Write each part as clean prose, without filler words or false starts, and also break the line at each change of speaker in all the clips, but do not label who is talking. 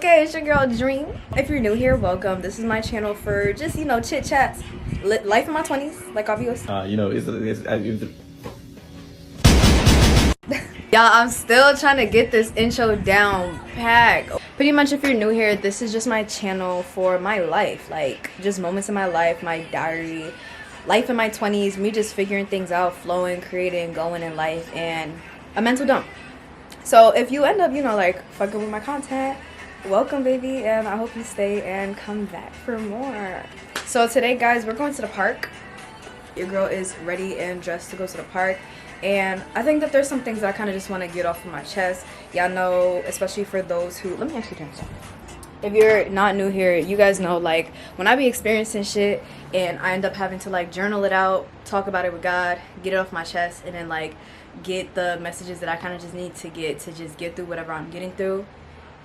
Okay, it's your girl Dream. If you're new here, welcome. This is my channel for just, you know, chit chats, life in my 20s, like obvious. Y'all, I'm still trying to get this intro down pack. Pretty much, if you're new here, this is just my channel for my life, like just moments in my life, my diary, life in my 20s, me just figuring things out, flowing, creating, going in life, and a mental dump. So if you end up, you know, like fucking with my content, welcome, baby, and I hope you stay and come back for more. So today, guys, we're going to the park. Your girl is ready and dressed to go to the park, and I think that there's some things that I kind of just want to get off of my chest. Y'all know, especially for those who, let me actually turn this on. If you're not new here, you guys know, like, when I be experiencing shit and I end up having to like journal it out, talk about it with God, get it off my chest, and then like get the messages that I kind of just need to get to just get through whatever I'm getting through,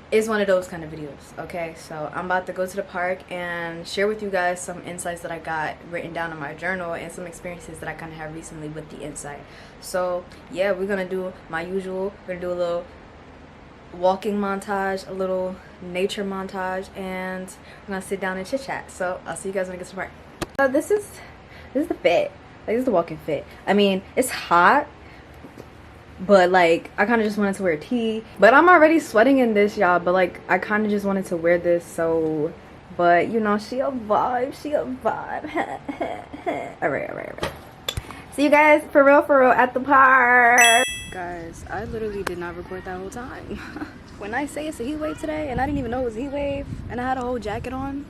is one of those kind of videos. Okay, so I'm about to go to the park and share with you guys some insights that I got written down in my journal and some experiences that I kind of have recently with the insight. So yeah, we're gonna do my usual. We're gonna do a little walking montage, a little nature montage, and we're gonna sit down and chit chat. So I'll see you guys when I get to the park. This is the fit. Like, this is the walking fit. I mean, it's hot, but like I kind of just wanted to wear a tee, but I'm already sweating in this, y'all. But like I kind of just wanted to wear this, so, but you know, she a vibe. all right. See you guys for real at the park. Guys, I literally did not record that whole time. When I say it's a heat wave today, and I didn't even know it was a heat wave, and I had a whole jacket on,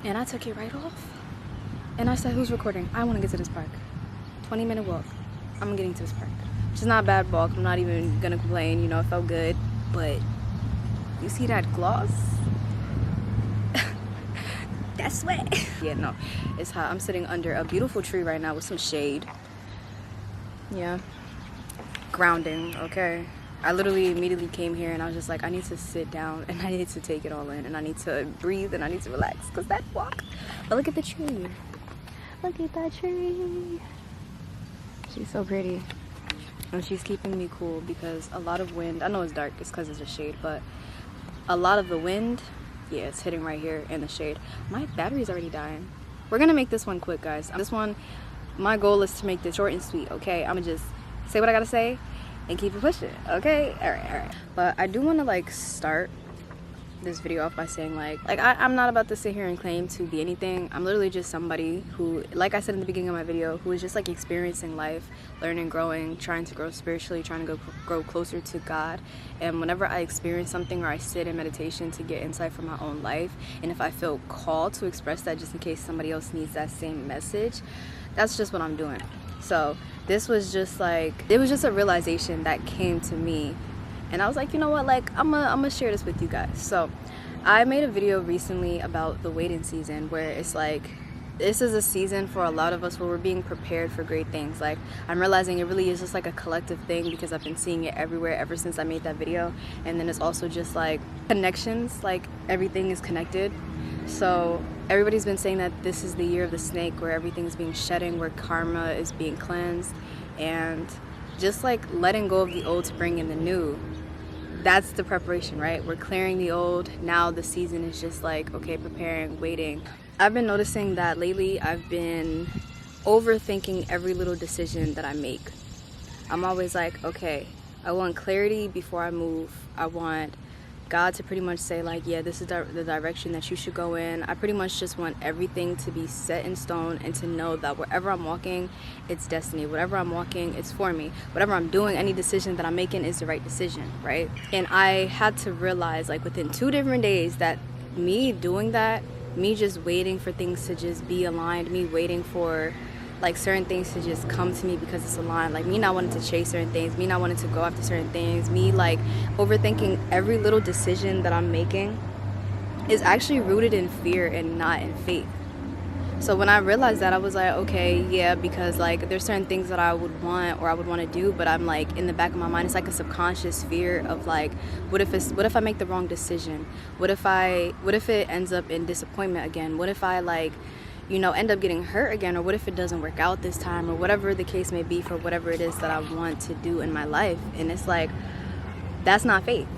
and I took it right off, and I said, who's recording? I want to get to this park. 20-minute walk. I'm getting to this park. Which is not a bad walk. I'm not even gonna complain, you know, it felt good. But you see that gloss? That's sweat. Yeah, no, it's hot. I'm sitting under a beautiful tree right now with some shade. Yeah, grounding. Okay, I literally immediately came here and I was just like, I need to sit down and I need to take it all in, and I need to breathe and I need to relax, because that walk. But look at the tree. Look at that tree. She's so pretty. And she's keeping me cool, because a lot of wind, I know it's dark, it's because it's a shade, but a lot of the wind, yeah, it's hitting right here in the shade. My battery's already dying. We're gonna make this one quick, guys. This one, my goal is to make this short and sweet, okay? I'm gonna just say what I gotta say and keep it pushing, okay? All right. But I do want to like start this video off by saying I'm not about to sit here and claim to be anything. I'm literally just somebody who, like I said in the beginning of my video, who is just like experiencing life, learning, growing, trying to grow spiritually, trying to grow closer to God. And whenever I experience something or I sit in meditation to get insight from my own life, and if I feel called to express that just in case somebody else needs that same message, that's just what I'm doing. So this was just like, it was just a realization that came to me. And I was like, you know what, like I'm gonna share this with you guys. So I made a video recently about the waiting season, where it's like, this is a season for a lot of us where we're being prepared for great things. Like, I'm realizing it really is just like a collective thing, because I've been seeing it everywhere ever since I made that video. And then it's also just like connections, like everything is connected. So everybody's been saying that this is the year of the snake, where everything's being shedding, where karma is being cleansed, and just like letting go of the old to bring in the new. That's the preparation, right? We're clearing the old. Now the season is just like, okay, preparing, waiting. I've been noticing that lately I've been overthinking every little decision that I make. I'm always like, okay, I want clarity before I move. I want God to pretty much say like, yeah, this is the direction that you should go in. I pretty much just want everything to be set in stone, and to know that wherever I'm walking, it's destiny. Whatever I'm walking, it's for me. Whatever I'm doing, any decision that I'm making is the right decision, right? And I had to realize, like, within 2 different days, that me doing that, me just waiting for things to just be aligned, me waiting for like certain things to just come to me because it's aligned, like me not wanting to chase certain things, me not wanting to go after certain things, me like overthinking every little decision that I'm making, is actually rooted in fear and not in faith. So when I realized that, I was like, okay, yeah, because like there's certain things that I would want or I would want to do, but I'm like, in the back of my mind, it's like a subconscious fear of like, what if I make the wrong decision? What if it ends up in disappointment again? What if I like, you know, end up getting hurt again? Or what if it doesn't work out this time? Or whatever the case may be for whatever it is that I want to do in my life. And it's like, that's not faith.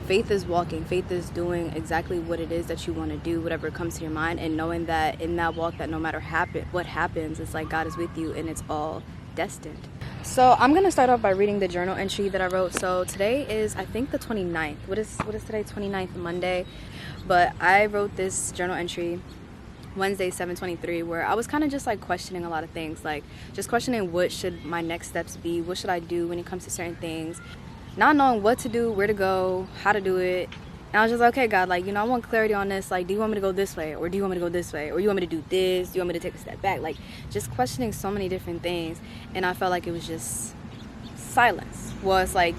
Faith is walking. Faith is doing exactly what it is that you want to do, whatever comes to your mind, and knowing that in that walk, that no matter what happens, it's like God is with you and it's all destined. So I'm gonna start off by reading the journal entry that I wrote. So today is, I think, the 29th. What is today? 29th, Monday. But I wrote this journal entry Wednesday, 7/23, where I was kind of just like questioning a lot of things, like just questioning what should my next steps be, what should I do when it comes to certain things, not knowing what to do, where to go, how to do it. And I was just like, okay, God, like, I want clarity on this. Like, do you want me to go this way, or do you want me to go this way, or you want me to do this, do you want me to take a step back? Like, just questioning so many different things. And I felt like it was just silence. Well, it's like,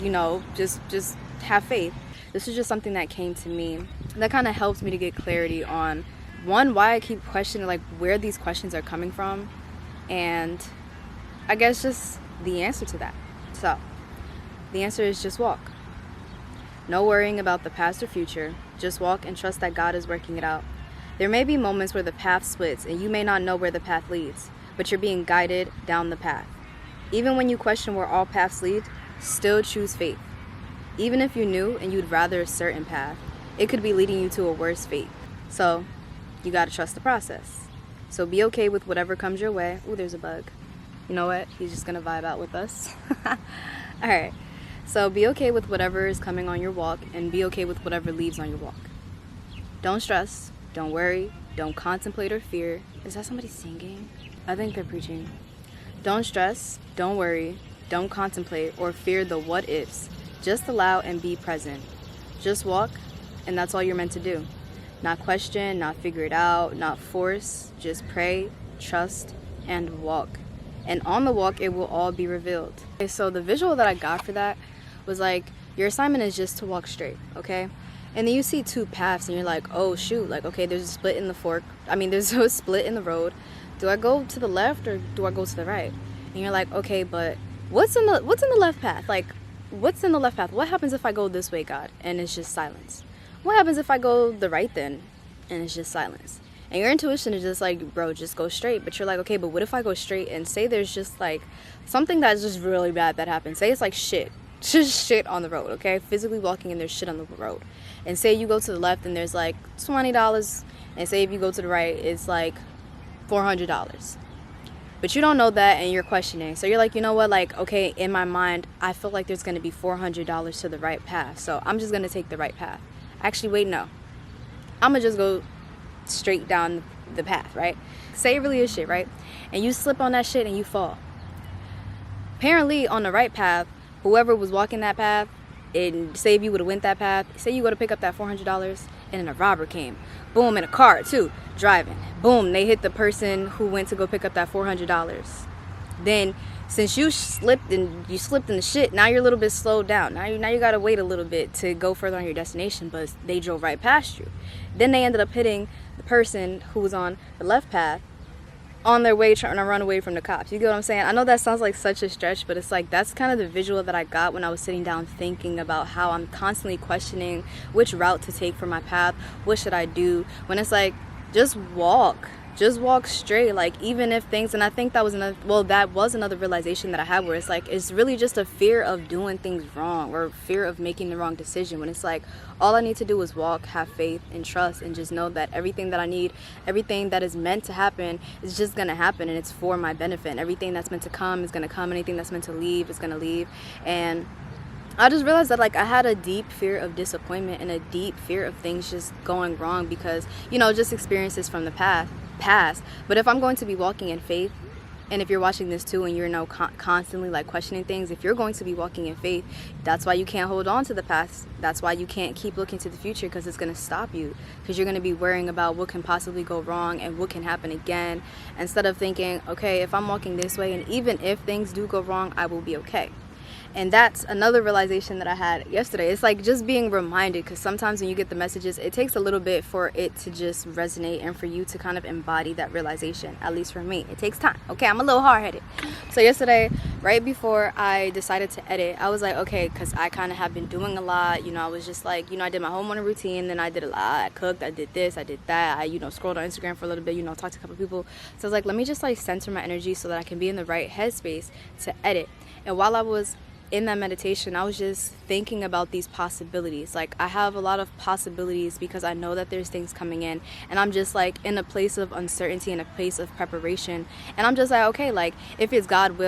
just have faith. This is just something that came to me that kind of helped me to get clarity on, one, why I keep questioning, like, where these questions are coming from, and I guess just the answer to that. So the answer is just walk. No worrying about the past or future. Just walk and trust that God is working it out. There may be moments where the path splits and you may not know where the path leads, but you're being guided down the path. Even when you question where all paths lead, still choose faith. Even if you knew and you'd rather a certain path, it could be leading you to a worse fate. So you gotta trust the process. So be okay with whatever comes your way. Ooh, there's a bug. You know what? He's just gonna vibe out with us. Alright. So be okay with whatever is coming on your walk, and be okay with whatever leaves on your walk. Don't stress, don't worry, don't contemplate or fear. Is that somebody singing? I think they're preaching. Don't stress, don't worry, don't contemplate or fear the what ifs. Just allow and be present. Just walk, and that's all you're meant to do. Not question, not figure it out, not force. Just pray, trust, and walk. And on the walk, it will all be revealed. Okay, so the visual that I got for that was like, your assignment is just to walk straight, okay? And then you see two paths and you're like, oh shoot, like, okay, there's a split in the there's a split in the road. Do I go to the left or do I go to the right? And you're like, okay, but what's in the left path? Like, what's in the left path? What happens if I go this way, God? And it's just silence. What happens if I go the right then? And it's just silence. And your intuition is just like, bro, just go straight. But you're like, okay, but what if I go straight and say there's just like something that's just really bad that happens? Say it's like shit. Just shit on the road, okay? Physically walking and there's shit on the road. And say you go to the left and there's like $20. And say if you go to the right, it's like $400. But you don't know that and you're questioning. So you're like, you know what? Like, okay, in my mind, I feel like there's going to be $400 to the right path. So I'm just going to take the right path. Actually, wait, no. I'm going to just go straight down the path, right? Say it really is shit, right? And you slip on that shit and you fall. Apparently, on the right path, whoever was walking that path, and say if you would have went that path, say you go to pick up that $400 and then a robber came, boom, in a car too, driving, boom, they hit the person who went to go pick up that $400. Then since you slipped in the shit, now you're a little bit slowed down. Now you gotta wait a little bit to go further on your destination, but they drove right past you. Then they ended up hitting the person who was on the left path on their way trying to run away from the cops. You get what I'm saying? I know that sounds like such a stretch, but it's like, that's kind of the visual that I got when I was sitting down thinking about how I'm constantly questioning which route to take for my path. What should I do? When it's like, just walk straight. Like, even if things, and I think that was another realization that I had, where it's like, it's really just a fear of doing things wrong or fear of making the wrong decision, when it's like, all I need to do is walk, have faith and trust, and just know that everything that I need, everything that is meant to happen is just gonna happen, and it's for my benefit. And everything that's meant to come is gonna come, anything that's meant to leave is gonna leave. And I just realized that, like, I had a deep fear of disappointment and a deep fear of things just going wrong because, just experiences from the past. But if I'm going to be walking in faith, and if you're watching this too and you're constantly like questioning things, if you're going to be walking in faith, that's why you can't hold on to the past. That's why you can't keep looking to the future, because it's going to stop you, because you're going to be worrying about what can possibly go wrong and what can happen again, instead of thinking, okay, if I'm walking this way and even if things do go wrong, I will be okay. And that's another realization that I had yesterday. It's like just being reminded, because sometimes when you get the messages, it takes a little bit for it to just resonate and for you to kind of embody that realization. At least for me, it takes time. Okay, I'm a little hard-headed. So yesterday, right before I decided to edit, I was like, okay, because I kind of have been doing a lot. I was just like, I did my whole morning routine, then I did a lot. I cooked, I did this, I did that. I, scrolled on Instagram for a little bit, talked to a couple people. So I was like, let me just like center my energy so that I can be in the right headspace to edit. And while I was in that meditation, I was just thinking about these possibilities. Like, I have a lot of possibilities because I know that there's things coming in, and I'm just like in a place of uncertainty, in a place of preparation. And I'm just like, okay, like if it's God's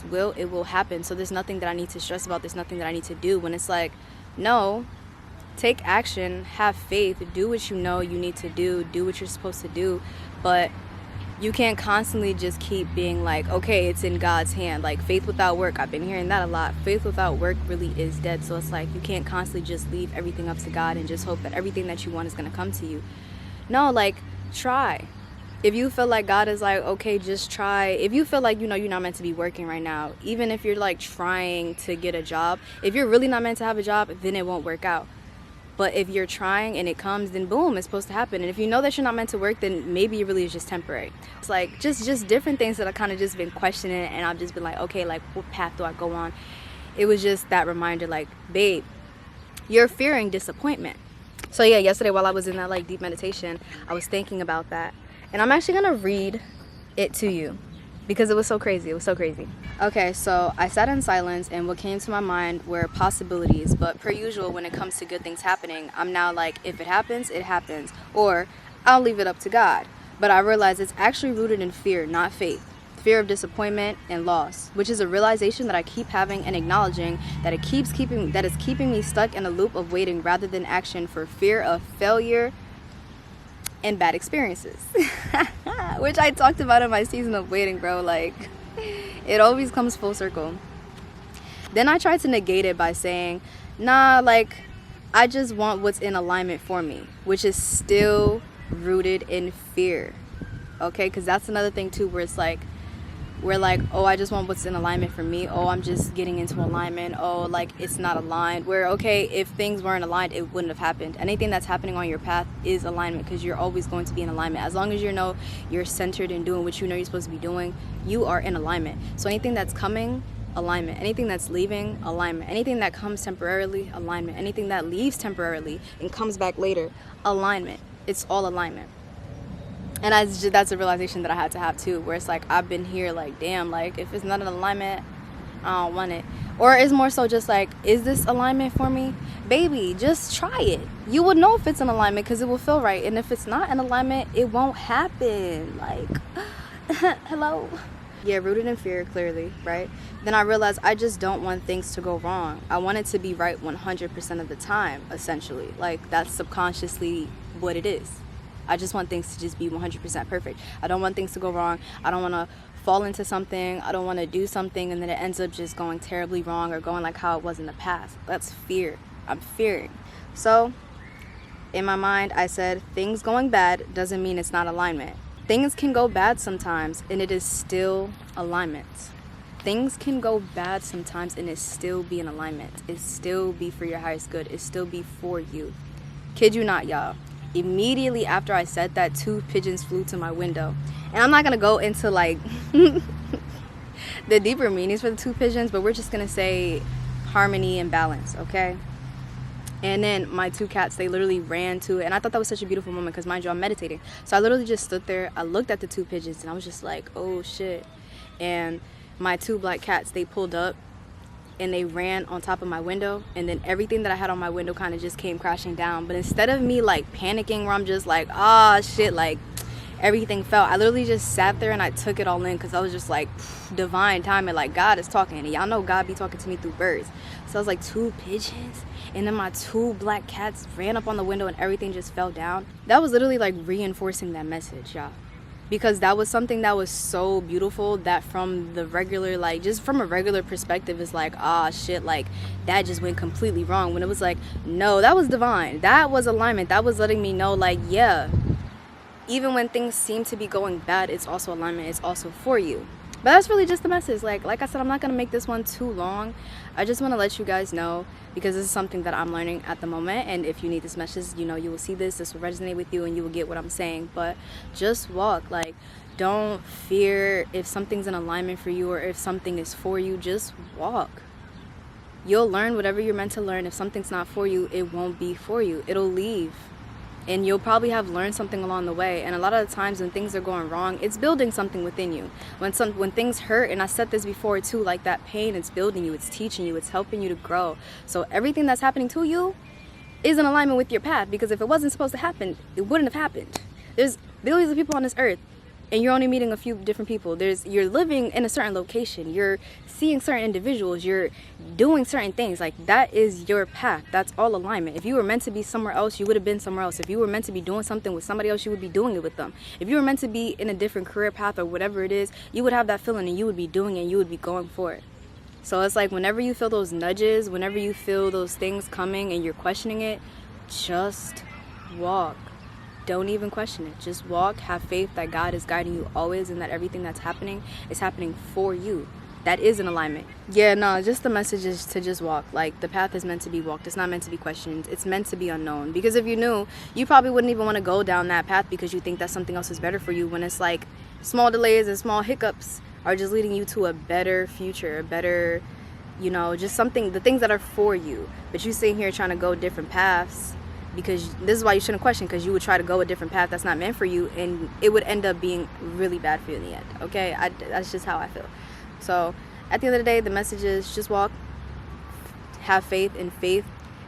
will, it will happen. So there's nothing that I need to stress about. There's nothing that I need to do. When it's like, no, take action, have faith, do what you know you need to do what you're supposed to do. But you can't constantly just keep being like, okay, it's in God's hand. Like, faith without work, I've been hearing that a lot. Faith without work really is dead. So it's like, you can't constantly just leave everything up to God and just hope that everything that you want is going to come to you. No, like, try. If you feel like God is like, okay, just try. If you feel like, you know, you're not meant to be working right now, even if you're like trying to get a job, if you're really not meant to have a job, then it won't work out. But if you're trying and it comes, then boom, it's supposed to happen. And if you know that you're not meant to work, then maybe it really is just temporary. It's like just different things that I kind of just been questioning, and I've just been like, okay, like what path do I go on? It was just that reminder, like, babe, you're fearing disappointment. So yeah, yesterday while I was in that like deep meditation, I was thinking about that. And I'm actually gonna read it to you because it was so crazy. It was so crazy. Okay, so I sat in silence, and what came to my mind were possibilities. But per usual, when it comes to good things happening, I'm now like, if it happens, it happens. Or I'll leave it up to God. But I realize it's actually rooted in fear, not faith. Fear of disappointment and loss, which is a realization that I keep having and acknowledging that is keeping me stuck in a loop of waiting rather than action for fear of failure and bad experiences. Which I talked about in my season of waiting, bro. Like, it always comes full circle. Then I tried to negate it by saying, nah, like, I just want what's in alignment for me, which is still rooted in fear. Okay, because that's another thing too, where it's like, we're like, oh, I just want what's in alignment for me. Oh, I'm just getting into alignment. Oh, like, it's not aligned. Where, okay, if things weren't aligned, it wouldn't have happened. Anything that's happening on your path is alignment, because you're always going to be in alignment. As long as you know you're centered in doing what you know you're supposed to be doing, you are in alignment. So anything that's coming, alignment. Anything that's leaving, alignment. Anything that comes temporarily, alignment. Anything that leaves temporarily and comes back later, alignment. It's all alignment. And that's a realization that I had to have too, where it's like, I've been here like, damn, like, if it's not an alignment, I don't want it. Or it's more so just like, is this alignment for me? Baby, just try it. You will know if it's an alignment because it will feel right. And if it's not an alignment, it won't happen. Like, hello? Yeah, rooted in fear, clearly, right? Then I realized I just don't want things to go wrong. I want it to be right 100% of the time, essentially. Like, that's subconsciously what it is. I just want things to just be 100% perfect. I don't want things to go wrong. I don't want to fall into something. I don't want to do something and then it ends up just going terribly wrong or going like how it was in the past. That's fear. I'm fearing. So in my mind, I said, things going bad doesn't mean it's not alignment. Things can go bad sometimes and it is still alignment. Things can go bad sometimes and it still be in alignment. It still be for your highest good. It still be for you. Kid you not, y'all. Immediately after I said that, 2 pigeons flew to my window. And I'm not going to go into like the deeper meanings for the 2 pigeons, but we're just going to say harmony and balance, okay? And then my 2 cats, they literally ran to it. And I thought that was such a beautiful moment because, mind you, I'm meditating. So I literally just stood there. I looked at the 2 pigeons and I was just like, oh, shit. And my 2 black cats, they pulled up and they ran on top of my window, and then everything that I had on my window kind of just came crashing down. But instead of me like panicking where I'm just like, ah, shit, like everything fell, I literally just sat there and I took it all in because I was just like, divine timing, like God is talking. And y'all know God be talking to me through birds. So I was like, 2 pigeons, and then my 2 black cats ran up on the window and everything just fell down. That was literally like reinforcing that message, y'all. Because that was something that was so beautiful that from the regular, like, just from a regular perspective, is like, ah, shit, like, that just went completely wrong. When it was like, no, that was divine. That was alignment. That was letting me know, like, yeah, even when things seem to be going bad, it's also alignment. It's also for you. But that's really just the message. Like I said, I'm not going to make this one too long. I just want to let you guys know, because this is something that I'm learning at the moment. And if you need this message, you know, you will see this will resonate with you and you will get what I'm saying. But just walk. Like, don't fear if something's in alignment for you or if something is for you. Just walk. You'll learn whatever you're meant to learn. If something's not for you, it won't be for you. It'll leave. and you'll probably have learned something along the way. And a lot of the times when things are going wrong, it's building something within you. When things hurt, and I said this before too, like that pain, it's building you, it's teaching you, it's helping you to grow. So everything that's happening to you is in alignment with your path, because if it wasn't supposed to happen, it wouldn't have happened. There's billions of people on this earth, and you're only meeting a few different people. You're living in a certain location, you're seeing certain individuals, you're doing certain things. Like, that is your path. That's all alignment. If you were meant to be somewhere else, you would have been somewhere else. If you were meant to be doing something with somebody else, you would be doing it with them. If you were meant to be in a different career path or whatever it is, you would have that feeling and you would be doing it, and you would be going for it. So it's like, whenever you feel those nudges, whenever you feel those things coming and you're questioning it, just walk. Don't even question it. Just walk. Have faith that God is guiding you always, and that everything that's happening is happening for you. That is in alignment. Yeah, no, just the message is to just walk. Like, the path is meant to be walked. It's not meant to be questioned. It's meant to be unknown. Because if you knew, you probably wouldn't even want to go down that path, because you think that something else is better for you, when it's like small delays and small hiccups are just leading you to a better future, a better, you know, just something, the things that are for you. But you sitting here trying to go different paths, because this is why you shouldn't question, because you would try to go a different path that's not meant for you, and it would end up being really bad for you in the end. Okay, that's just how I feel. So at the end of the day, the message is just walk, have faith, and faith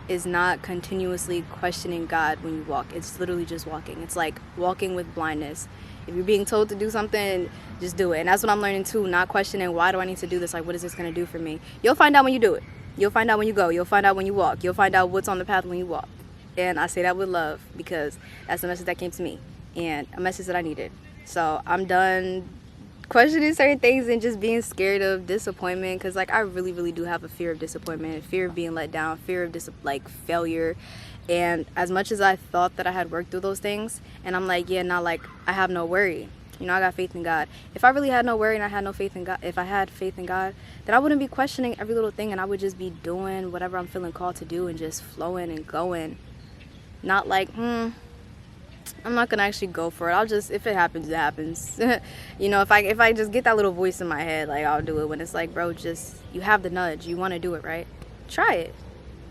is not continuously questioning God when you walk. It's literally just walking. It's like walking with blindness. If you're being told to do something, just do it. And that's what I'm learning too, not questioning, why do I need to do this? Like, what is this going to do for me? You'll find out when you do it. You'll find out when you go. You'll find out when you walk. You'll find out what's on the path when you walk. And I say that with love, because that's the message that came to me, and a message that I needed. So I'm done questioning certain things and just being scared of disappointment, because like, I really, really do have a fear of disappointment, fear of being let down, fear of failure. And as much as I thought that I had worked through those things, and I'm like, yeah, now, like, I have no worry. You know, I got faith in God. If I really had no worry and I had no faith in God, if I had faith in God, then I wouldn't be questioning every little thing, and I would just be doing whatever I'm feeling called to do and just flowing and going. Not like, I'm not gonna actually go for it. I'll just, if it happens, it happens. You know, if I just get that little voice in my head, like, I'll do it. When it's like, bro, just, you have the nudge, you want to do it, right? Try it.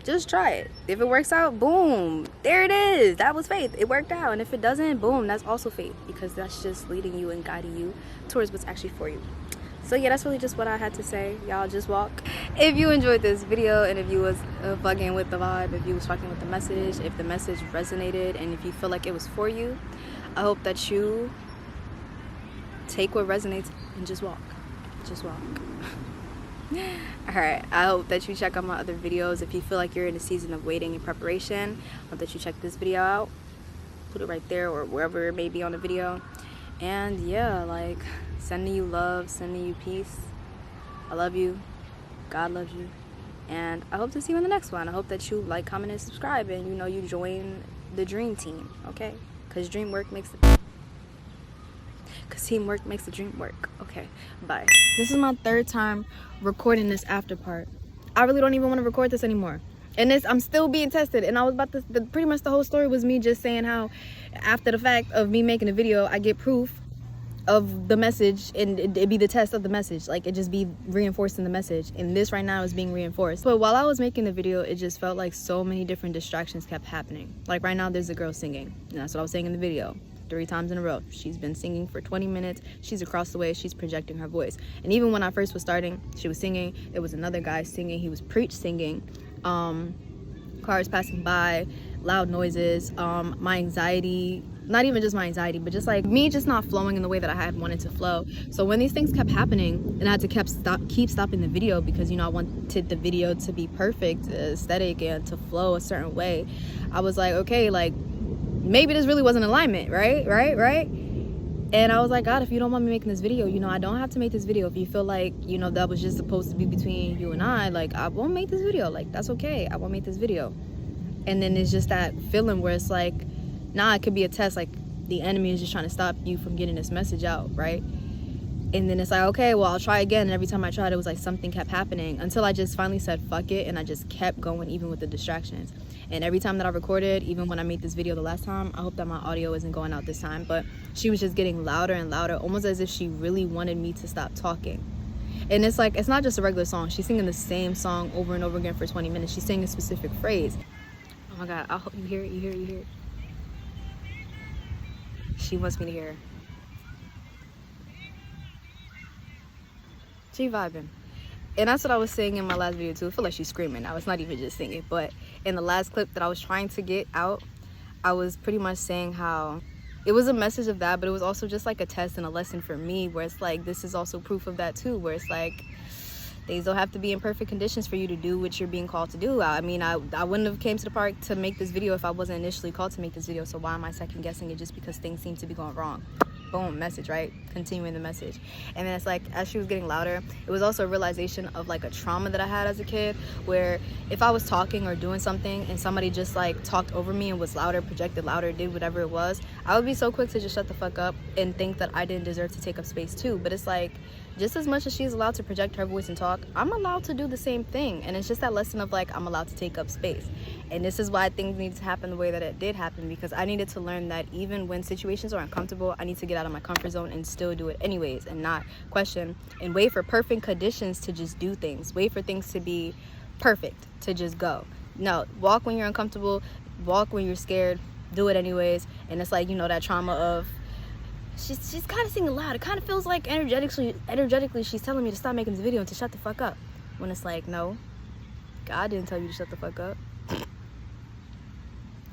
Just try it. If it works out, boom, there it is. That was faith. It worked out. And if it doesn't, boom, that's also faith, because that's just leading you and guiding you towards what's actually for you. So yeah, that's really just what I had to say. Y'all just walk. If you enjoyed this video, and if you was fucking with the vibe, if you was fucking with the message, if the message resonated, and if you feel like it was for you, I hope that you take what resonates and just walk. Just walk. Alright, I hope that you check out my other videos. If you feel like you're in a season of waiting and preparation, I hope that you check this video out. Put it right there, or wherever it may be on the video. And yeah, like, sending you love, sending you peace. I love you. God loves you. And I hope to see you in the next one. I hope that you like, comment, and subscribe, and you know, you join the dream team, okay? Because teamwork makes the dream work. Okay, bye. This is my third time recording this after part. I really don't even want to record this anymore. And I'm still being tested, and I was about to, pretty much the whole story was me just saying how after the fact of me making a video, I get proof of the message, and it'd be the test of the message. Like, it just be reinforcing the message, and this right now is being reinforced. But while I was making the video, it just felt like so many different distractions kept happening. Like, right now there's a girl singing, and that's what I was saying in the video. 3 times in a row, she's been singing for 20 minutes. She's across the way, she's projecting her voice. And even when I first was starting, she was singing. There was another guy singing. He was preach singing. Cars passing by, loud noises, my anxiety, not even just my anxiety, but just like me just not flowing in the way that I had wanted to flow. So when these things kept happening, and I had to keep stopping the video, because, you know, I wanted the video to be perfect, aesthetic, and to flow a certain way, I was like, okay, like, maybe this really wasn't alignment, right? And I was like, God, if you don't want me making this video, you know, I don't have to make this video. If you feel like, you know, that was just supposed to be between you and I, like, I won't make this video. Like, that's okay. I won't make this video. And then it's just that feeling where it's like, nah, it could be a test. Like, the enemy is just trying to stop you from getting this message out, right? And then it's like, okay, well, I'll try again. And every time I tried, it was like something kept happening, until I just finally said, fuck it. And I just kept going, even with the distractions. And every time that I recorded, even when I made this video the last time, I hope that my audio isn't going out this time, but she was just getting louder and louder, almost as if she really wanted me to stop talking. And it's like, it's not just a regular song. She's singing the same song over and over again for 20 minutes. She's saying a specific phrase. Oh my God, I hope you hear it, you hear it, you hear it. she wants me to hear. She vibing. And that's what I was saying in my last video too. I feel like she's screaming. I was not even just singing, but in the last clip that I was trying to get out, I was pretty much saying how it was a message of that, but it was also just like a test and a lesson for me, where it's like, this is also proof of that too, where it's like, things don't have to be in perfect conditions for you to do what you're being called to do. I mean, I wouldn't have came to the park to make this video if I wasn't initially called to make this video, so why am I second guessing it just because things seem to be going wrong? Boom, message, right? Continuing the message. And then it's like, as she was getting louder, it was also a realization of like a trauma that I had as a kid, where if I was talking or doing something and somebody just like talked over me and was louder, projected louder, did whatever it was, I would be so quick to just shut the fuck up and think that I didn't deserve to take up space too. But it's like, just as much as she's allowed to project her voice and talk, I'm allowed to do the same thing. And it's just that lesson of like, I'm allowed to take up space. And this is why things need to happen the way that it did happen, because I needed to learn that even when situations are uncomfortable, I need to get out of my comfort zone and still do it anyways, and not question and wait for perfect conditions to just do things. Wait for things to be perfect to just go. No, walk when you're uncomfortable, walk when you're scared, do it anyways. And it's like, you know, that trauma of she's kind of singing loud. It kind of feels like energetically she's telling me to stop making this video and to shut the fuck up, when it's like, no, God didn't tell you to shut the fuck up.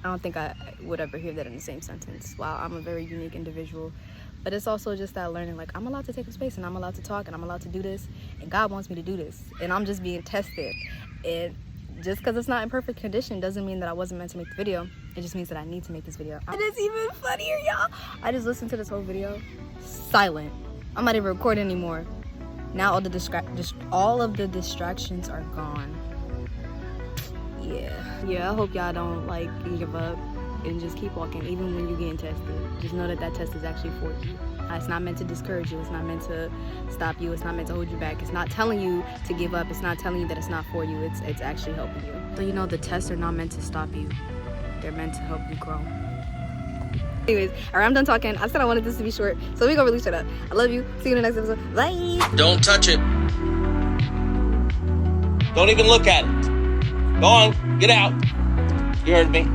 I don't think I would ever hear that in the same sentence. Wow, I'm a very unique individual. But it's also just that learning, like, I'm allowed to take up space, and I'm allowed to talk, and I'm allowed to do this, and God wants me to do this, and I'm just being tested. And just because it's not in perfect condition doesn't mean that I wasn't meant to make the video. It just means that I need to make this video. And it's even funnier, y'all. I just listened to this whole video silent. I'm not even recording anymore. Now all of the distractions are gone. Yeah, I hope y'all don't like give up and just keep walking even when you're getting tested. Just know that that test is actually for you. It's not meant to discourage you. It's not meant to stop you. It's not meant to hold you back. It's not telling you to give up. It's not telling you that it's not for you. It's actually helping you. So you know, the tests are not meant to stop you. They're meant to help you grow. Anyways, alright, I'm done talking. I said I wanted this to be short, so we're gonna really shut up. I love you. See you in the next episode. Bye.
Don't touch it. Don't even look at it. Go on, get out. You heard me.